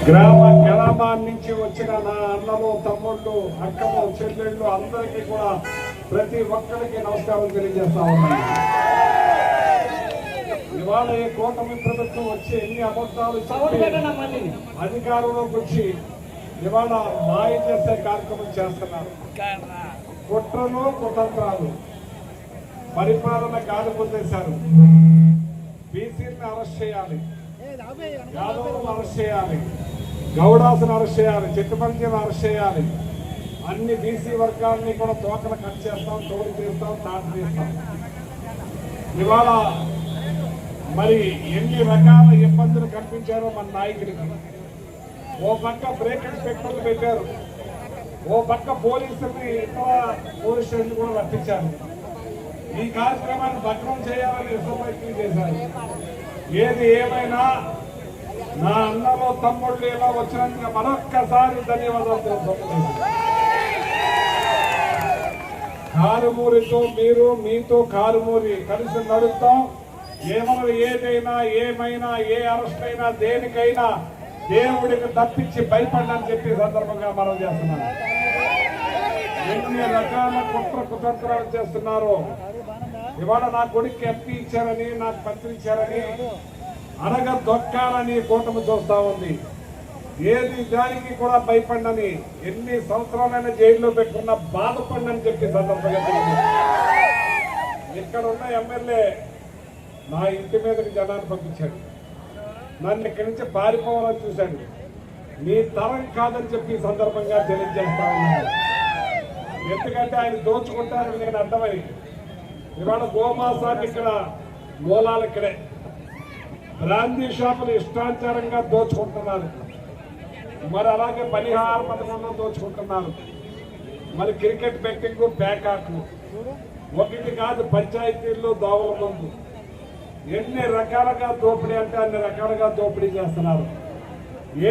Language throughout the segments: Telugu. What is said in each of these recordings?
గ్రామాల నుంచి వచ్చిన నా అన్నలు తమ్ముళ్ళు అక్కలు చెల్లెళ్ళు అందరికీ కూడా ప్రతి ఒక్కరికి నమస్కారం తెలియజేస్తా ఉన్నాను. ఇవాళ ఈ కూటమి ప్రభుత్వం వచ్చి ఎన్ని అబద్ధాలు అధికారంలోకి వచ్చి ఇవాళ మాయ చేసే కార్యక్రమం చేస్తున్నారు. కుట్రలు కుతంత్రాలు పరిపాలన గాలిపోతేశారు. బీసీని అరెస్ట్ చేయాలి, యాదవులను అరెస్ట్ చేయాలి, గౌడాసును అరెస్ట్ చేయాలి, చిట్టుపల్లిని అరెస్ట్ చేయాలి. అన్ని బీసీ వర్గాలని కూడా తోకలు కట్ చేస్తాం, తోడు చేస్తాం, తాటు చేస్తాం. ఇవాళ మరి ఎన్ని రకాల ఇబ్బందులు కల్పించారో మన నాయకుడికి. ఓ పక్క బ్రేక్ ఇన్స్పెక్టర్లు పెట్టారు, ఓ పక్క పోలీసుల్ని ఇతర పోలీస్ స్టేషన్లు కూడా రప్పించారు. ఈ కార్యక్రమాన్ని భగ్నం చేయాలని విశ్వప్రయత్నం చేశారు. ఏది ఏమైనా నా అన్నలో తమ్ముళ్ళు ఇలా వచ్చినందుకు మరొక్కసారి ధన్యవాదాలు తెలుపుతున్నాను. కారుమూరితో మీరు, మీతో కారుమూరి కలిసి నడుస్తాం. ఏమైనా ఏ అరెస్ట్ అయినా దేనికైనా దేవుడికి తప్పించి భయపడని చెప్పి సందర్భంగా మనం చేస్తున్నాం. ఎన్ని రకాల కుట్ర కుతంత్రాలు చేస్తున్నారు. ఇవాళ నా కొడుకు ఎంపీ ఇచ్చారని, నాకు మంత్రి ఇచ్చారని అనగ దొక్కాలని కూటమి చూస్తా ఉంది. ఏది దానికి కూడా భయపడని, ఎన్ని సంవత్సరాలైనా జైల్లో పెట్టుకున్న బాధపడని చెప్పి సందర్భంగా ఇక్కడ ఉన్న ఎమ్మెల్యే నా ఇంటి మీదకి జనాన్ని పంపించాడు. నన్ను ఇక్కడి నుంచి పారిపోవాలని చూశాడు. నీ తరం కాదని చెప్పి సందర్భంగా తెలియజేస్తా ఉన్నాను. ఎందుకంటే ఆయన దోచుకుంటారని నేను అర్థమై ఇవాళ గోమాసాన్ని ఇక్కడ మూలాలు ఇక్కడే బ్రాందీ షాపులు ఇష్టాచారంగా దోచుకుంటున్నారు. మరి అలాగే బలిహార పథకంలో దోచుకుంటున్నారు. మరి క్రికెట్ బెట్టింగ్, ప్యాకాట్లు ఒకటి కాదు, పంచాయతీల్లో దోవల ముందు ఎన్ని రకాలుగా దోపిడీ అంటే అన్ని రకాలుగా దోపిడీ చేస్తున్నారు.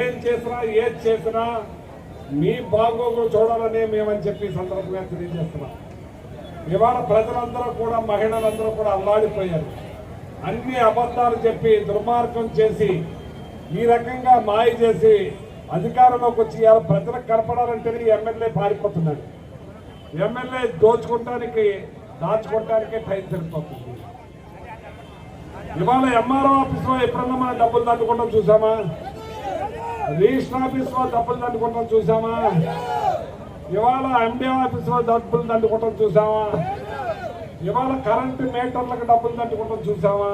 ఏది చేసినా మీ బాగోగులు చూడాలని మేమని చెప్పి సందర్భంగా తెలియజేస్తున్నాం. ఇవాళ ప్రజలందరూ కూడా, మహిళలందరూ కూడా అల్లాడిపోయారు. అన్ని అబద్ధాలు చెప్పి దుర్మార్గం చేసి ఈ రకంగా మాయ చేసి అధికారంలోకి వచ్చి ఇవాళ ప్రజలకు కనపడాలంటేనే ఎమ్మెల్యే పారిపోతున్నాడు. ఎమ్మెల్యే దాచుకోవటానికి టైం సరిపోతుంది. ఇవాళ ఎంఆర్ఓ ఆఫీస్లో ఎప్పుడన్నా మనం డబ్బులు దండుకుంటాం చూసామా? రిజిస్టర్ ఆఫీస్లో డబ్బులు దండుకుంటాం చూసామా? ఇవాళ ఎండి ఆఫీస్లో డబ్బులు దండుకుంటాం చూసామా? ఇవాళ కరెంటు మీటర్లకు డబ్బులు దండుకుంటాం చూసామా?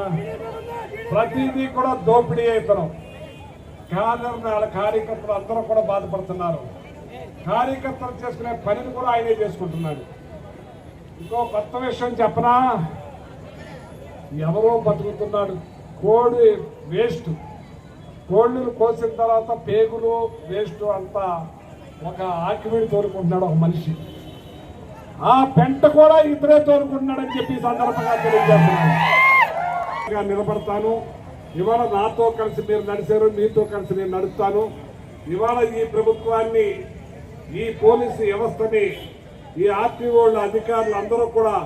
ప్రతిదీ కూడా దోపిడీ అవుతున్నాం. వాళ్ళ కార్యకర్తలు అందరూ కూడా బాధపడుతున్నారు. కార్యకర్తలు చేసుకునే పనిని కూడా ఆయనే చేసుకుంటున్నాడు. ఇంకో కొత్త విషయం చెప్పనా? ఎవరో బతుకుతున్నాడు. కోడి వేస్ట్, కోళ్ళను కోసిన తర్వాత పేగులు వేస్ట్ అంతా ఒక ఆకివీడి తోలుకుంటున్నాడు ఒక మనిషి. ఆ పెంట కూడా ఇతరే తోలుకుంటున్నాడని చెప్పి సందర్భంగా తెలియజేస్తున్నాను. నిలబడతాను. ఇవాళ నాతో కలిసి మీరు నడిచారు, మీతో కలిసి నేను నడుస్తాను. ఇవాళ ఈ ప్రభుత్వాన్ని, ఈ పోలీసు వ్యవస్థని, ఈ ఆర్టీఓల అధికారులు అందరూ కూడా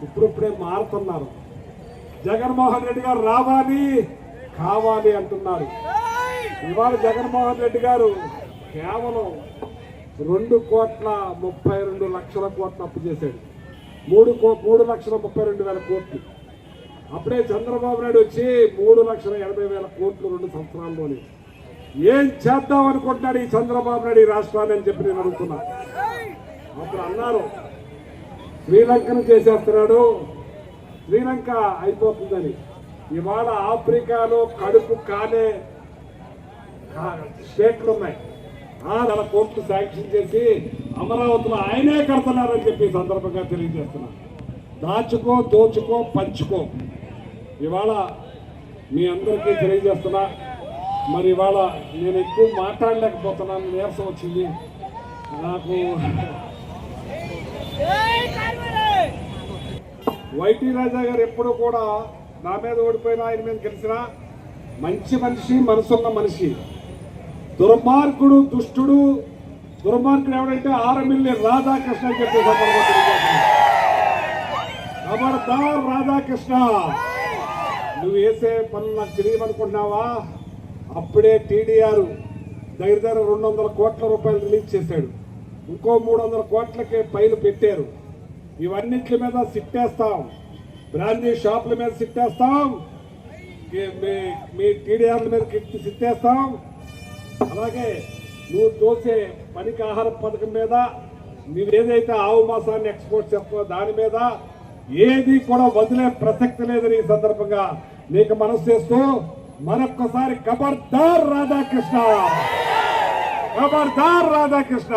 ఇప్పుడిప్పుడే మారుతున్నారు. జగన్మోహన్ రెడ్డి గారు రావాలి, కావాలి అంటున్నారు. ఇవాళ జగన్మోహన్ రెడ్డి గారు కేవలం 2,32,00,000 కోట్లు అప్పు చేశాడు. 3,32,000 కోట్లు. అప్పుడే చంద్రబాబు నాయుడు వచ్చి 3,80,000 కోట్లు 2 సంవత్సరాల్లోనే. ఏం చేద్దాం అనుకుంటున్నాడు ఈ చంద్రబాబు నాయుడు ఈ రాష్ట్రాన్ని అని చెప్పి నేను అడుగుతున్నా. అప్పుడు అన్నారు శ్రీలంకను చేసేస్తున్నాడు, శ్రీలంక అయిపోతుందని. ఇవాళ ఆఫ్రికాలో కడుపు కాలే స్టేట్లు ఉన్నాయి. 1,000 కోట్లు శాంక్షన్ చేసి అమరావతిలో ఆయనే కడుతున్నారని చెప్పి సందర్భంగా తెలియజేస్తున్నా. దాచుకో, దోచుకో, పంచుకో. ఇవాళ మీ అందరికీ తెలియజేస్తున్నా. మరి ఇవాళ నేను ఎక్కువ మాట్లాడలేకపోతున్నాను, నీరసం వచ్చింది నాకు. వైటీ రాజా గారు ఎప్పుడు కూడా నా మీద ఓడిపోయినా ఆయన మీద గెలిచినా మంచి మనిషి, మనసున్న మనిషి. దుర్మార్గుడు, దుష్టుడు. దుర్మార్గుడు ఎవడంటే ఆరమిల్లి రాధాకృష్ణ అని చెప్పి ఖబర్దార్ రాధాకృష్ణ, నువ్వు వేసే పనులు నాకు తెలియమనుకుంటున్నావా? అప్పుడే టీడీఆర్ దగ్గర 200 కోట్ల రూపాయలు రిలీజ్ చేశాడు. ఇంకో 300 కోట్లకి ఫైలు పెట్టారు. ఇవన్నిటి మీద సిట్టేస్తాం, బ్రాండీ షాపుల మీద సిట్టేస్తాం, మీ టీడీఆర్ల మీద సిట్టేస్తాం. అలాగే నువ్వు దోసే పనికి ఆహార పథకం మీద, నువ్వేదైతే ఆవు మాసాన్ని ఎక్స్పోర్ట్ చేస్తావో దాని మీద ఏది కూడా వదిలే ప్రసక్తి లేదని ఈ సందర్భంగా నీకు మనసు చేస్తూ మరొక్కసారి ఖబర్దార్ రాధాకృష్ణ, ఖబర్దార్ రాధాకృష్ణ.